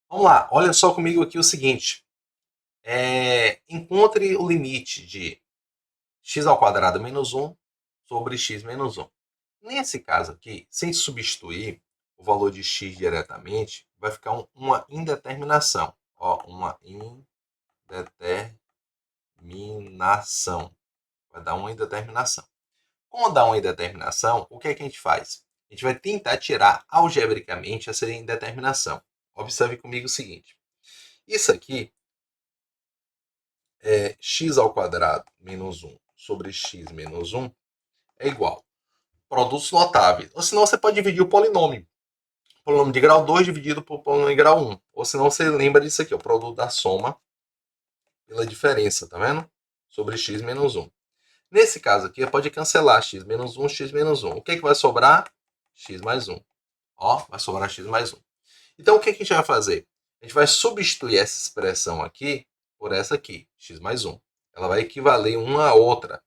Vamos lá, olha só comigo aqui o seguinte. Encontre o limite de x ao quadrado menos 1 sobre x menos 1. Nesse caso aqui, sem substituir o valor de x diretamente, vai ficar uma indeterminação. Ó, uma indeterminação. Vai dar uma indeterminação. Quando dá uma indeterminação, o que é que a gente faz? A gente vai tentar tirar algebricamente essa indeterminação. Observe comigo o seguinte. Isso aqui é x ao quadrado menos 1 sobre x menos 1 é igual. Produtos notáveis. Ou senão você pode dividir o polinômio. O polinômio de grau 2 dividido por polinômio de grau 1. Ou senão você lembra disso aqui, o produto da soma pela diferença, tá vendo? Sobre x menos 1. Nesse caso aqui, pode cancelar x menos 1, x menos 1. O que, é que vai sobrar? X mais 1. Ó, vai sobrar x mais 1. Então, o que, é que a gente vai fazer? A gente vai substituir essa expressão aqui por essa aqui, x mais 1. Ela vai equivaler uma a outra.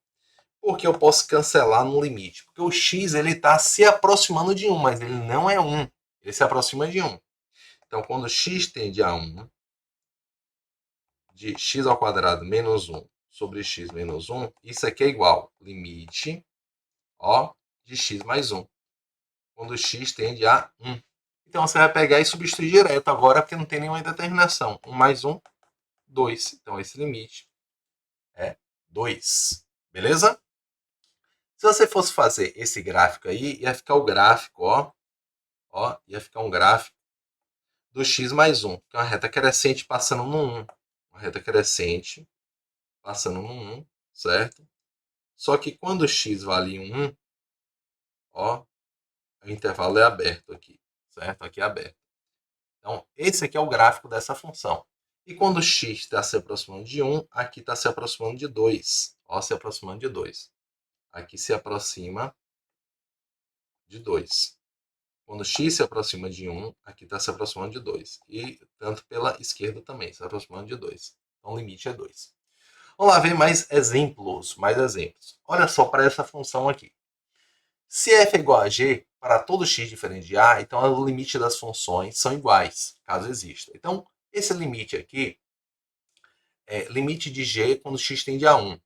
Porque eu posso cancelar no limite. Porque o x está se aproximando de 1, mas ele não é 1. Ele se aproxima de 1. Então, quando x tende a 1, de x ao quadrado menos 1 sobre x menos 1, isso aqui é igual limite, ó, de x mais 1. Quando x tende a 1. Então, você vai pegar e substituir direto agora, porque não tem nenhuma determinação. 1 mais 1, 2. Então, esse limite é 2. Beleza? Se você fosse fazer esse gráfico aí, ia ficar o gráfico, ó, ia ficar um gráfico do x mais 1, que é uma reta crescente passando no 1. Uma reta crescente passando no 1, certo? Só que quando x vale 1, ó, o intervalo é aberto aqui, certo? Aqui é aberto. Então, esse aqui é o gráfico dessa função. E quando x está se aproximando de 1, aqui está se aproximando de 2. Ó, se aproximando de 2. Aqui se aproxima de 2. Quando x se aproxima de 1, aqui está se aproximando de 2. E tanto pela esquerda também, se aproximando de 2. Então o limite é 2. Vamos lá ver mais exemplos. Olha só para essa função aqui. Se f é igual a g, para todo x diferente de a, então o limite das funções são iguais, caso exista. Então, esse limite aqui é limite de g quando x tende a 1.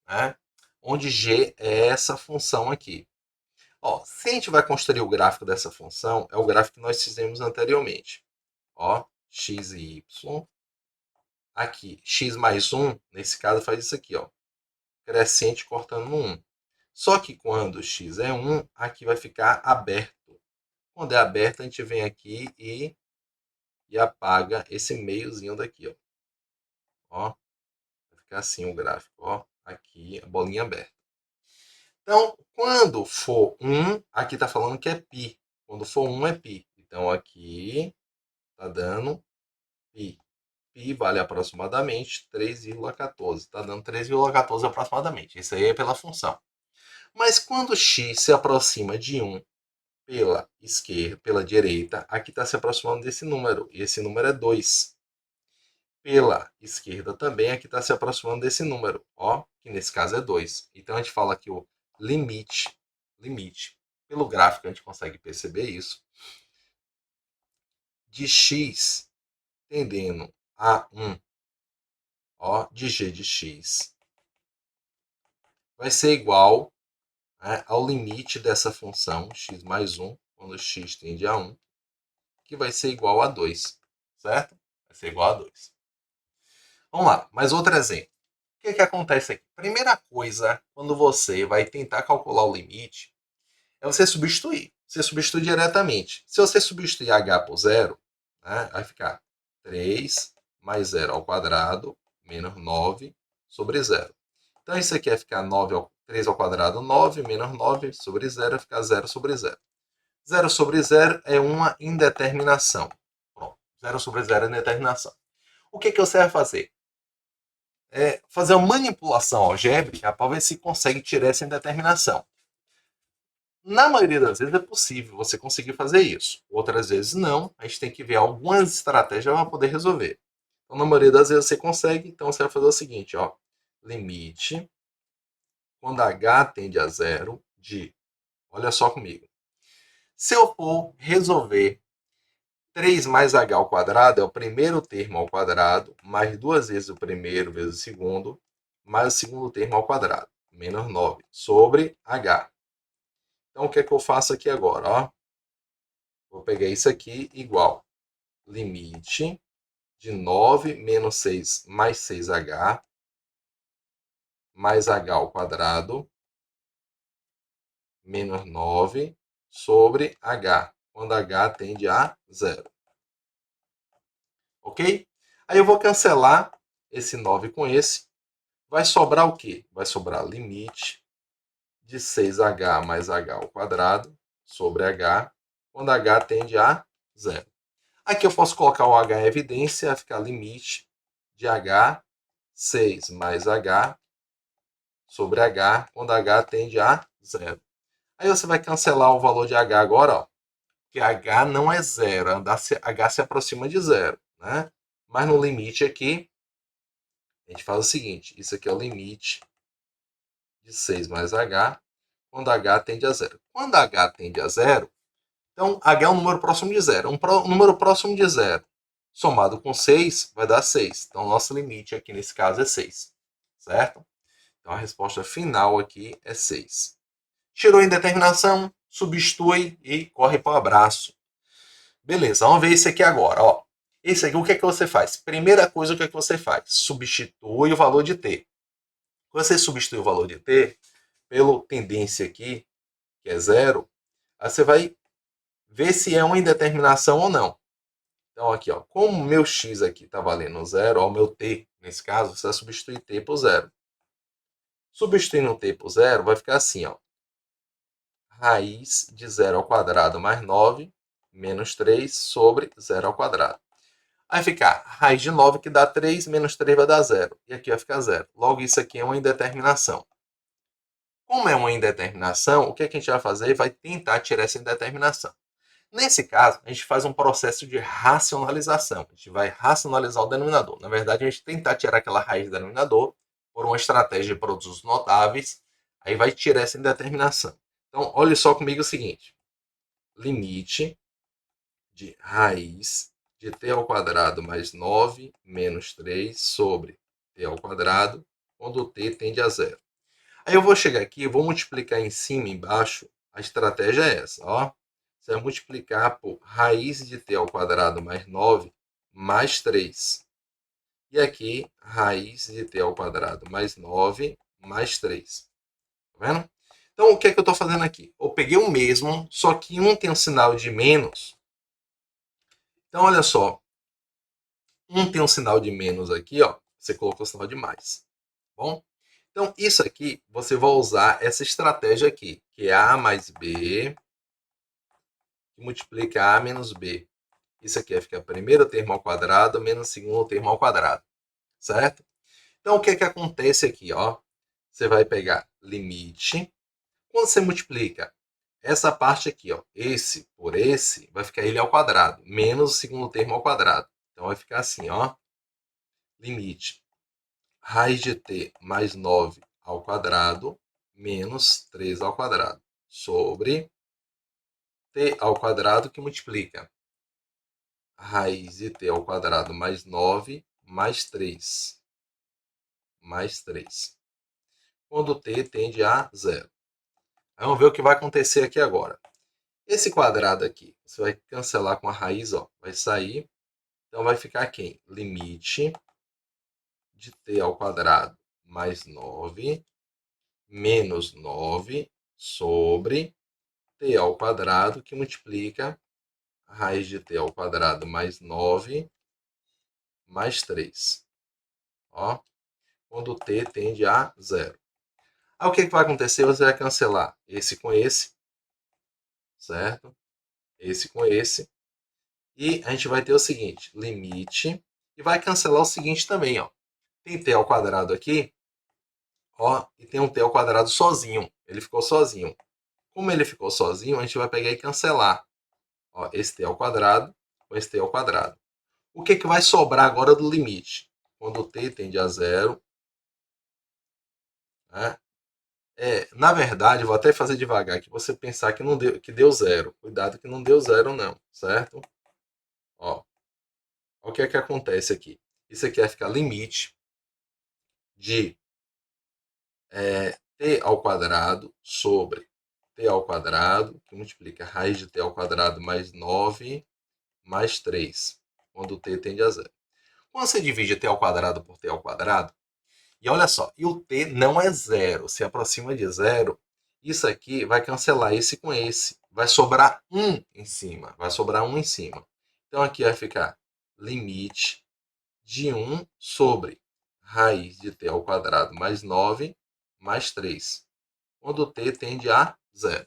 Né? Onde g é essa função aqui. Ó, se a gente vai construir o gráfico dessa função, é o gráfico que nós fizemos anteriormente. Ó, x e y. Aqui, x mais 1, nesse caso faz isso aqui, ó. Crescente cortando no 1. Só que quando x é 1, aqui vai ficar aberto. Quando é aberto, a gente vem aqui e apaga esse meiozinho daqui, ó. Ó, vai ficar assim o gráfico, ó. Aqui, a bolinha aberta. Então, quando for 1, aqui está falando que é π. Quando for 1 é π. Então, aqui está dando π. Π vale aproximadamente 3,14. Está dando 3,14 aproximadamente. Isso aí é pela função. Mas quando x se aproxima de 1 pela esquerda, pela direita, aqui está se aproximando desse número. E esse número é 2. Pela esquerda também, aqui está se aproximando desse número. Ó, que nesse caso é 2. Então a gente fala que o limite, pelo gráfico a gente consegue perceber isso, de x tendendo a 1, ó, de g de x, vai ser igual, né, ao limite dessa função x mais 1, quando x tende a 1, que vai ser igual a 2, certo? Vai ser igual a 2. Vamos lá, mais outro exemplo. O que acontece aqui? Primeira coisa, quando você vai tentar calcular o limite, é você substituir. Você substitui diretamente. Se você substituir h por zero, né, vai ficar 3 mais 0 ao quadrado menos 9 sobre 0. Então, isso aqui vai ficar 3 ao quadrado, 9, menos 9 sobre 0, vai ficar 0 sobre 0. 0 sobre 0 é uma indeterminação. Pronto, 0 sobre 0 é indeterminação. O que você vai fazer? Fazer uma manipulação algébrica para ver se consegue tirar essa indeterminação. Na maioria das vezes é possível você conseguir fazer isso. Outras vezes não. A gente tem que ver algumas estratégias para poder resolver. Então, na maioria das vezes você consegue. Então, você vai fazer o seguinte, ó. Limite, quando h tende a zero, de... Olha só comigo. Se eu for resolver 3 mais h ao quadrado é o primeiro termo ao quadrado, mais 2 vezes o primeiro vezes o segundo, mais o segundo termo ao quadrado, menos 9, sobre h. Então, o que é que eu faço aqui agora? Ó? Vou pegar isso aqui igual. Limite de 9 menos 6 mais 6h, mais h ao quadrado, menos 9 sobre h, quando h tende a zero. Ok? Aí eu vou cancelar esse 9 com esse. Vai sobrar o quê? Vai sobrar limite de 6h mais h ao quadrado sobre h, quando h tende a zero. Aqui eu posso colocar o h em evidência, vai ficar limite de h, 6 mais h sobre h, quando h tende a zero. Aí você vai cancelar o valor de h agora, ó, que h não é zero, h se aproxima de zero, né? Mas no limite aqui, a gente faz o seguinte, isso aqui é o limite de 6 mais h, quando h tende a zero. Quando h tende a zero, então h é um número próximo de zero. Um número próximo de zero somado com 6 vai dar 6. Então, nosso limite aqui nesse caso é 6. Certo? Então, a resposta final aqui é 6. Tirou a indeterminação, substitui e corre para o abraço. Beleza, vamos ver esse aqui agora. Ó. Esse aqui, o que é que você faz? Primeira coisa, o que é que você faz? Substitui o valor de t. Quando você substitui o valor de t, pela tendência aqui, que é zero, aí você vai ver se é uma indeterminação ou não. Então, aqui, ó, como o meu x aqui está valendo zero, ó, o meu t, nesse caso, você vai substituir t por zero. Substituindo t por zero, vai ficar assim, ó. Raiz de 0 ao quadrado mais 9, menos 3 sobre 0 ao quadrado. Aí ficar raiz de 9, que dá 3, menos 3 vai dar 0. E aqui vai ficar 0. Logo, isso aqui é uma indeterminação. Como é uma indeterminação, o que a gente vai fazer? Vai tentar tirar essa indeterminação. Nesse caso, a gente faz um processo de racionalização. A gente vai racionalizar o denominador. Na verdade, a gente tentar tirar aquela raiz do denominador por uma estratégia de produtos notáveis. Aí vai tirar essa indeterminação. Então, olhe só comigo o seguinte. Limite de raiz de t ao quadrado mais 9 menos 3 sobre t ao quadrado, quando t tende a zero. Aí eu vou chegar aqui, vou multiplicar em cima e embaixo. A estratégia é essa, ó. Você vai multiplicar por raiz de t ao quadrado mais 9 mais 3. E aqui, raiz de t ao quadrado mais 9 mais 3. Tá vendo? Então, o que é que eu estou fazendo aqui? Eu peguei o mesmo, só que um tem um sinal de menos. Então, olha só. Um tem um sinal de menos aqui, ó. Você colocou o sinal de mais. Bom? Então, isso aqui, você vai usar essa estratégia aqui, que é A mais B, que multiplica A menos B. Isso aqui vai ficar primeiro termo ao quadrado menos segundo termo ao quadrado. Certo? Então, o que é que acontece aqui? Ó? Você vai pegar limite. Quando você multiplica essa parte aqui, ó, esse por esse, vai ficar ele ao quadrado, menos o segundo termo ao quadrado. Então, vai ficar assim, ó. Limite raiz de t mais 9 ao quadrado menos 3 ao quadrado sobre t ao quadrado que multiplica raiz de t ao quadrado mais 9 mais 3. Mais 3. Quando t tende a zero. Aí vamos ver o que vai acontecer aqui agora. Esse quadrado aqui, você vai cancelar com a raiz, ó, vai sair. Então vai ficar quem? Limite de t ao quadrado mais 9 menos 9 sobre t ao quadrado, que multiplica a raiz de t ao quadrado mais 9 mais 3. Ó, quando t tende a zero. Aí o que vai acontecer? Você vai cancelar esse com esse, certo? Esse com esse. E a gente vai ter o seguinte, limite, e vai cancelar o seguinte também, ó. Tem t ao quadrado aqui, ó, e tem um t ao quadrado sozinho. Ele ficou sozinho. Como ele ficou sozinho, a gente vai pegar e cancelar. Ó, esse t ao quadrado com esse t ao quadrado. O que vai sobrar agora do limite? Quando t tende a zero. Né? Na verdade, vou até fazer devagar, que você pensar que não deu, que deu zero. Cuidado que não deu zero não, certo? O que é que acontece aqui? Isso aqui vai ficar limite de t ao quadrado sobre t ao quadrado, que multiplica a raiz de t ao quadrado mais 9 mais 3, quando t tende a zero. Quando você divide t ao quadrado por t ao quadrado, e olha só, e o t não é zero, se aproxima de zero, isso aqui vai cancelar esse com esse, vai sobrar 1 em cima, vai sobrar 1 em cima. Então aqui vai ficar limite de 1 sobre raiz de t ao quadrado mais 9 mais 3, quando t tende a zero.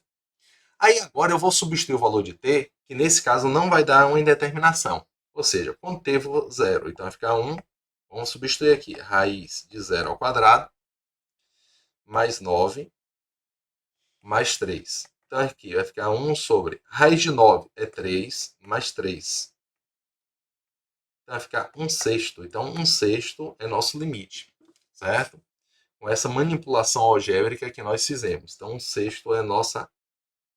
Aí agora eu vou substituir o valor de t, que nesse caso não vai dar uma indeterminação. Ou seja, quando t for zero, então vai ficar 1. Vamos substituir aqui. Raiz de 0 ao quadrado mais 9 mais 3. Então aqui vai ficar 1 sobre raiz de 9 é 3 mais 3. Então vai ficar 1/6. Então 1/6 é nosso limite, certo? Com essa manipulação algébrica que nós fizemos. Então 1/6 é a nossa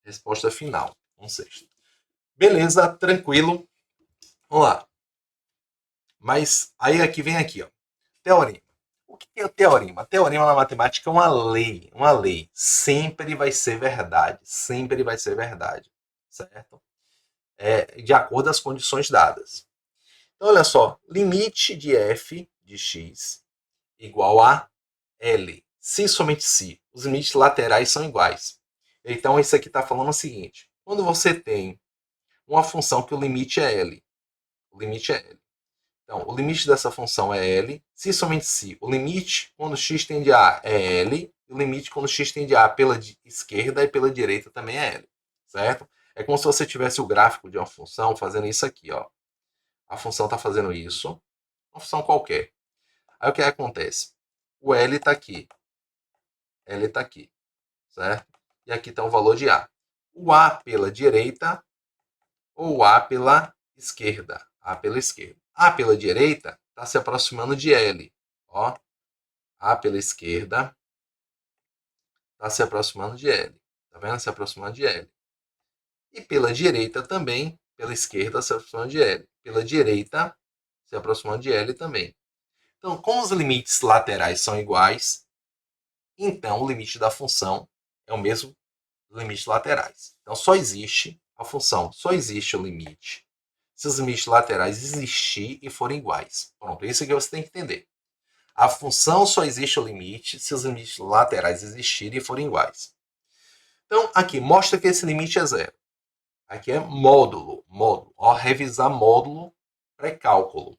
resposta final. 1/6. Beleza, tranquilo. Vamos lá. Mas aí aqui vem aqui, ó. Teorema. O que é o teorema? Teorema na matemática é uma lei. Uma lei. Sempre vai ser verdade. Sempre vai ser verdade. Certo? De acordo com as condições dadas. Então, olha só. Limite de f de x igual a L. Se e somente se os limites laterais são iguais. Então, isso aqui está falando o seguinte. Quando você tem uma função que o limite é L. O limite é L. Então, o limite dessa função é L, se e somente se. O limite quando x tende a A é L, e o limite quando x tende a A pela esquerda e pela direita também é L, certo? É como se você tivesse o gráfico de uma função fazendo isso aqui, ó. A função está fazendo isso, uma função qualquer. Aí o que acontece? O L está aqui. L está aqui, certo? E aqui está o valor de A. O A pela direita ou A pela esquerda. A pela esquerda. A pela direita está se aproximando de L. Ó, A pela esquerda está se aproximando de L. Tá vendo? Se aproximando de L. E pela direita também, pela esquerda se aproximando de L. Pela direita se aproximando de L também. Então, como os limites laterais são iguais, então o limite da função é o mesmo limites laterais. Então, só existe a função, só existe o limite se os limites laterais existirem e forem iguais. Pronto, isso aqui você tem que entender. A função só existe o limite se os limites laterais existirem e forem iguais. Então, aqui, mostra que esse limite é zero. Aqui é módulo. Módulo. Ó, revisar módulo pré-cálculo.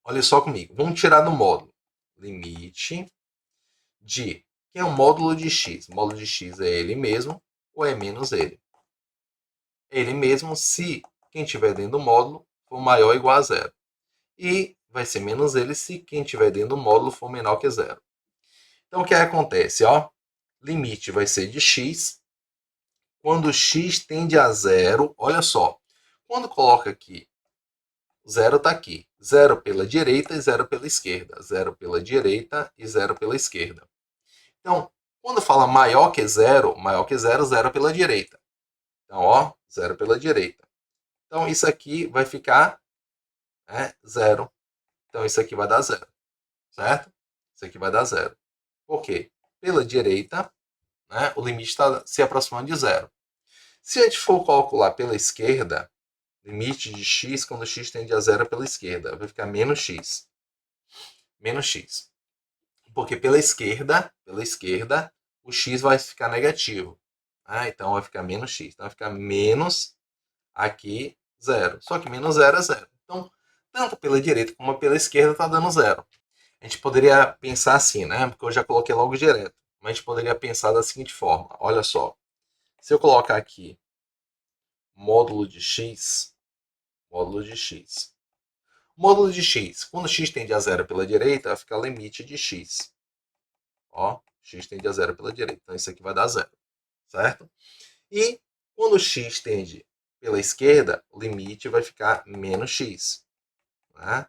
Olha só comigo. Vamos tirar do módulo. Limite de... que é o módulo de x? O módulo de x é ele mesmo ou é menos ele? Ele mesmo se quem estiver dentro do módulo for maior ou igual a zero. E vai ser menos ele se quem estiver dentro do módulo for menor que zero. Então, o que acontece? Ó, limite vai ser de x. Quando x tende a zero, olha só. Quando coloca aqui, zero está aqui. Zero pela direita e zero pela esquerda. Zero pela direita e zero pela esquerda. Então, quando fala maior que zero, zero pela direita. Então, ó, zero pela direita. Então, isso aqui vai ficar zero. Então, isso aqui vai dar zero. Certo? Isso aqui vai dar zero. Por quê? Pela direita, né, o limite está se aproximando de zero. Se a gente for calcular pela esquerda, limite de x quando x tende a zero pela esquerda, vai ficar menos x. Menos x. Porque pela esquerda, o x vai ficar negativo. Então vai ficar menos x. Então vai ficar menos aqui zero. Só que menos zero é zero. Então, tanto pela direita como pela esquerda está dando zero. A gente poderia pensar assim, né? Porque eu já coloquei logo direto. Mas a gente poderia pensar da seguinte forma. Olha só. Se eu colocar aqui módulo de x, módulo de x. Módulo de x. Quando x tende a zero pela direita, vai ficar limite de x. Ó, x tende a zero pela direita. Então, isso aqui vai dar zero. Certo? E quando x tende pela esquerda, o limite vai ficar menos x. Né?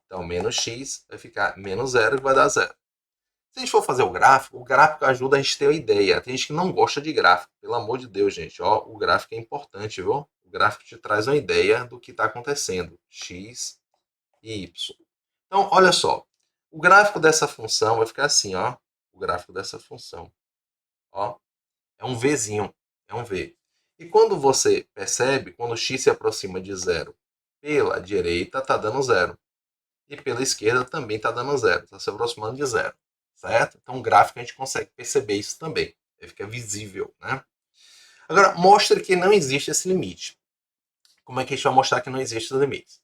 Então, menos x vai ficar menos zero, que vai dar zero. Se a gente for fazer o gráfico ajuda a gente a ter uma ideia. Tem gente que não gosta de gráfico. Pelo amor de Deus, gente. Ó, o gráfico é importante, viu? O gráfico te traz uma ideia do que está acontecendo. X e y. Então, olha só. O gráfico dessa função vai ficar assim, ó. O gráfico dessa função. Ó, é um Vzinho. É um V. E quando você percebe, quando x se aproxima de zero pela direita, está dando zero. E pela esquerda também está dando zero. Está se aproximando de zero. Certo? Então, o gráfico a gente consegue perceber isso também. Ele fica visível, né? Agora, mostra que não existe esse limite. Como é que a gente vai mostrar que não existe os limites?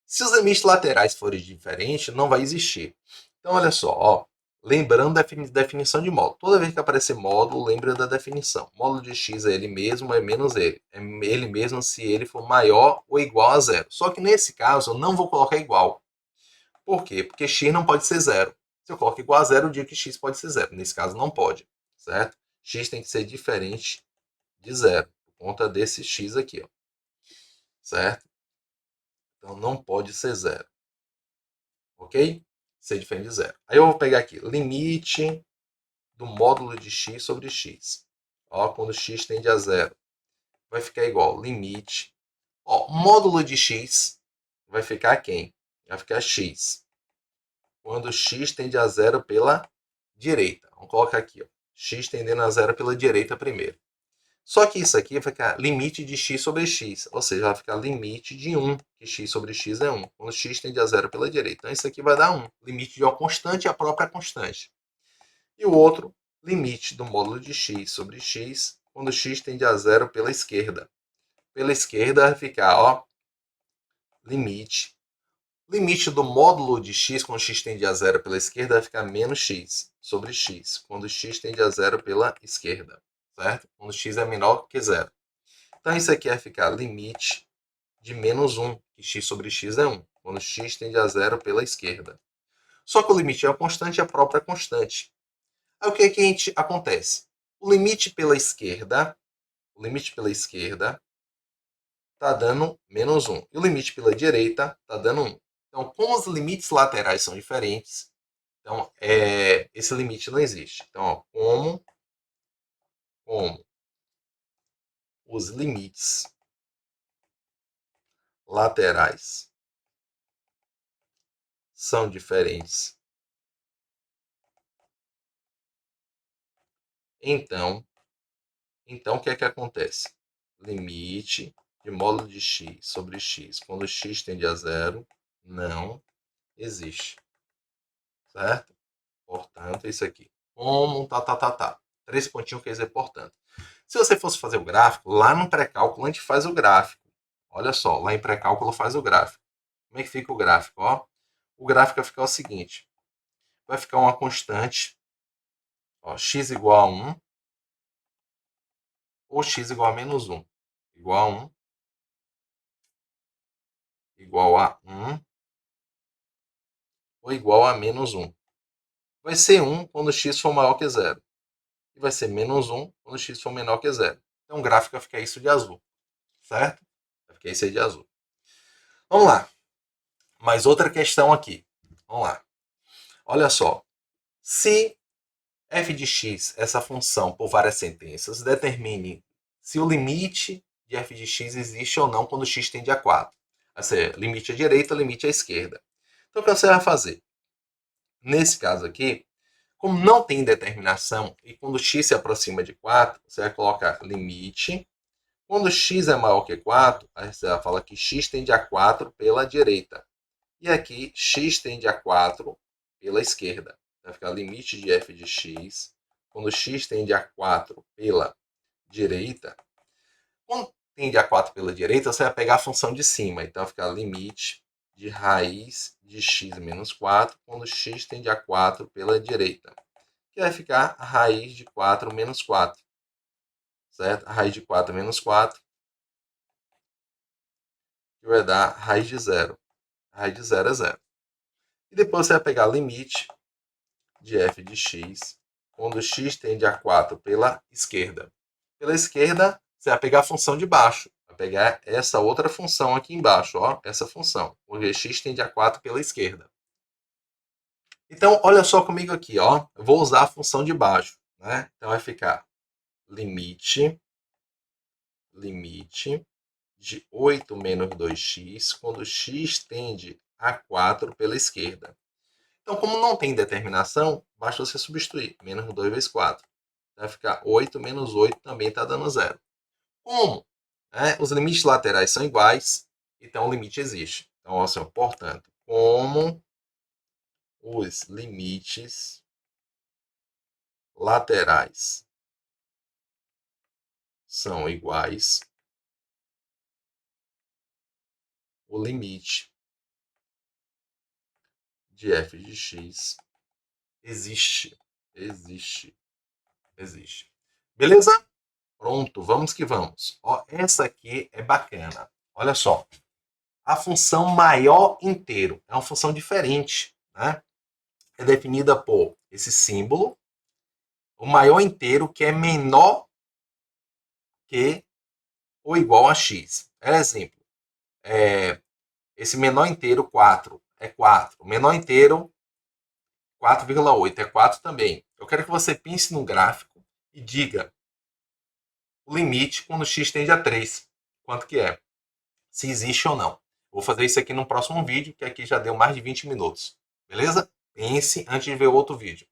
Se os limites laterais forem diferentes, não vai existir. Então, olha só, ó, lembrando da definição de módulo. Toda vez que aparecer módulo, lembra da definição. Módulo de x é ele mesmo, é menos ele. É ele mesmo se ele for maior ou igual a zero. Só que nesse caso, eu não vou colocar igual. Por quê? Porque x não pode ser zero. Se eu coloco igual a zero, eu digo que x pode ser zero. Nesse caso, não pode. Certo? X tem que ser diferente de zero. Por conta desse x aqui. Ó. Certo? Então, não pode ser zero. Ok? Ser diferente de zero. Aí eu vou pegar aqui, limite do módulo de x sobre x. Ó, quando x tende a zero, vai ficar igual, limite. Ó, módulo de x vai ficar quem? Vai ficar x. Quando x tende a zero pela direita. Vamos colocar aqui, ó, x tendendo a zero pela direita primeiro. Só que isso aqui vai ficar limite de x sobre x, ou seja, vai ficar limite de 1, que x sobre x é 1, quando x tende a zero pela direita. Então, isso aqui vai dar 1, limite de uma constante e a própria constante. E o outro, limite do módulo de x sobre x, quando x tende a zero pela esquerda. Pela esquerda vai ficar, ó, limite. Limite do módulo de x, quando x tende a zero pela esquerda, vai ficar menos x sobre x, quando x tende a zero pela esquerda. Certo? Quando x é menor que zero. Então, isso aqui vai ficar limite de menos 1, que x sobre x é 1, quando x tende a zero pela esquerda. Só que o limite é uma constante e a própria constante. Aí o que, que a gente acontece? O limite pela esquerda está dando menos 1. E o limite pela direita está dando 1. Então, como os limites laterais são diferentes, então, esse limite não existe. Então, ó, como os limites laterais são diferentes, então o que é que acontece? Limite de módulo de x sobre x, quando x tende a zero, não existe. Certo? Portanto, isso aqui. Como tá. 3 pontinhos quer dizer portanto. Se você fosse fazer o gráfico, lá no pré-cálculo a gente faz o gráfico. Olha só, lá em pré-cálculo faz o gráfico. Como é que fica o gráfico? Ó, o gráfico vai ficar o seguinte. Vai ficar uma constante, ó, x igual a 1, ou x igual a menos 1. Igual a 1, igual a 1, ou igual a menos 1. Vai ser 1 quando x for maior que zero. E vai ser menos 1 quando x for menor que zero. Então o gráfico vai ficar isso de azul. Certo? Vai ficar isso aí de azul. Vamos lá. Mais outra questão aqui. Vamos lá. Olha só. Se f de x, essa função por várias sentenças, determine se o limite de f de x existe ou não quando x tende a 4. Vai ser limite à direita, limite à esquerda. Então o que você vai fazer? Nesse caso aqui, como não tem determinação e quando x se aproxima de 4, você vai colocar limite. Quando x é maior que 4, aí você vai falar que x tende a 4 pela direita. E aqui, x tende a 4 pela esquerda. Vai ficar limite de f de x. Quando x tende a 4 pela direita. Quando tende a 4 pela direita, você vai pegar a função de cima. Então, vai ficar limite de raiz de x menos 4, quando x tende a 4 pela direita. Que vai ficar a raiz de 4 menos 4. Certo? A raiz de 4 menos 4. Que vai dar a raiz de 0. A raiz de 0 é 0. E depois você vai pegar limite de f de x, quando x tende a 4 pela esquerda. Pela esquerda, você vai pegar a função de baixo. Vai pegar essa outra função aqui embaixo, ó, essa função, onde x tende a 4 pela esquerda. Então, olha só comigo aqui, ó. Eu vou usar a função de baixo, né? Então vai ficar limite de 8 menos 2x, quando x tende a 4 pela esquerda. Então, como não tem determinação, basta você substituir. Menos 2 vezes 4. Vai ficar 8 menos 8 também está dando 0. Como os limites laterais são iguais, então o limite existe. Então, assim, portanto, como os limites laterais são iguais, o limite de f de x existe. Existe. Beleza? Pronto, vamos que vamos. Ó, essa aqui é bacana. Olha só. A função maior inteiro é uma função diferente, né? É definida por esse símbolo, o maior inteiro que é menor que ou igual a x. Exemplo, esse menor inteiro, 4, é 4. O menor inteiro, 4,8, é 4 também. Eu quero que você pense no gráfico e diga o limite quando x tende a 3. Quanto que é? Se existe ou não. Vou fazer isso aqui no próximo vídeo, que aqui já deu mais de 20 minutos. Beleza? Pense antes de ver o outro vídeo.